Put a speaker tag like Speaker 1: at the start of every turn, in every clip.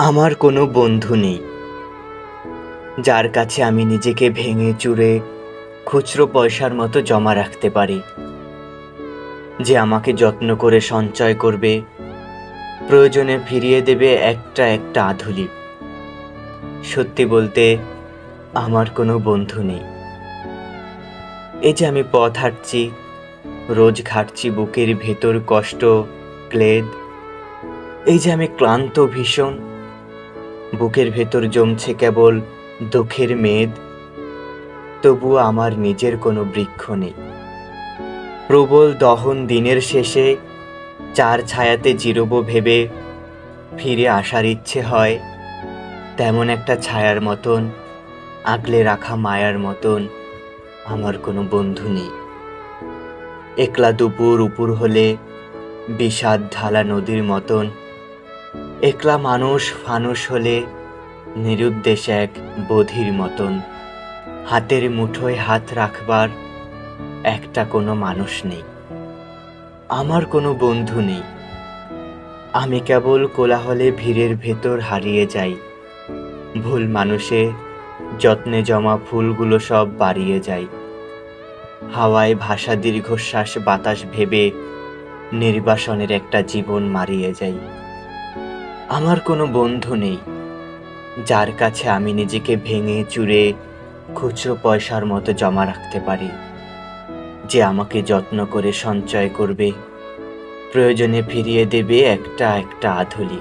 Speaker 1: আমার কোনো বন্ধু নেই, যার কাছে আমি নিজেকে ভেঙে চুরে খুচরো পয়সার মতো জমা রাখতে পারি, যে আমাকে যত্ন করে সঞ্চয় করবে, প্রয়োজনে ফিরিয়ে দেবে একটা একটা আধুলি। সত্যি বলতে আমার কোনো বন্ধু নেই। এই যে আমি পথ হাঁটছি, রোজ ঘাটছি বুকের ভেতর কষ্ট, ক্লেদ। এই যে আমি ক্লান্ত ভীষণ, বুকের ভেতর জমছে কেবল দুঃখের মেদ। তবুও আমার নিজের কোনো বৃক্ষ নেই। প্রবল দহন দিনের শেষে চার ছায়াতে জিরোবো ভেবে ফিরে আসার ইচ্ছে হয়, তেমন একটা ছায়ার মতন, আগলে রাখা মায়ার মতন আমার কোনো বন্ধু নেই। একলা দুপুর উপুর হলে বিষাদ ঢালা নদীর মতন, একলা মানুষ ফানুষ হলে নিরুদ্দেশ এক বধির মতন, হাতের মুঠোয় হাত রাখবার একটা কোনো মানুষ নেই। আমার কোনো বন্ধু নেই। আমি কেবল কোলাহলে ভিড়ের ভেতর হারিয়ে যাই, ভুল মানুষে যত্নে জমা ফুলগুলো সব বাড়িয়ে যায়। হাওয়ায় ভাসা দীর্ঘশ্বাস বাতাস ভেবে নির্বাসনের একটা জীবন মারিয়ে যাই। আমার কোনো বন্ধু নেই, যার কাছে আমি নিজেকে ভেঙে চুরে খুচরো পয়সার মতো জমা রাখতে পারি, যে আমাকে যত্ন করে সঞ্চয় করবে, প্রয়োজনে ফিরিয়ে দেবে একটা একটা আধুলি।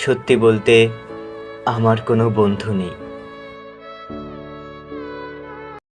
Speaker 1: সত্যি বলতে আমার কোনো বন্ধু নেই।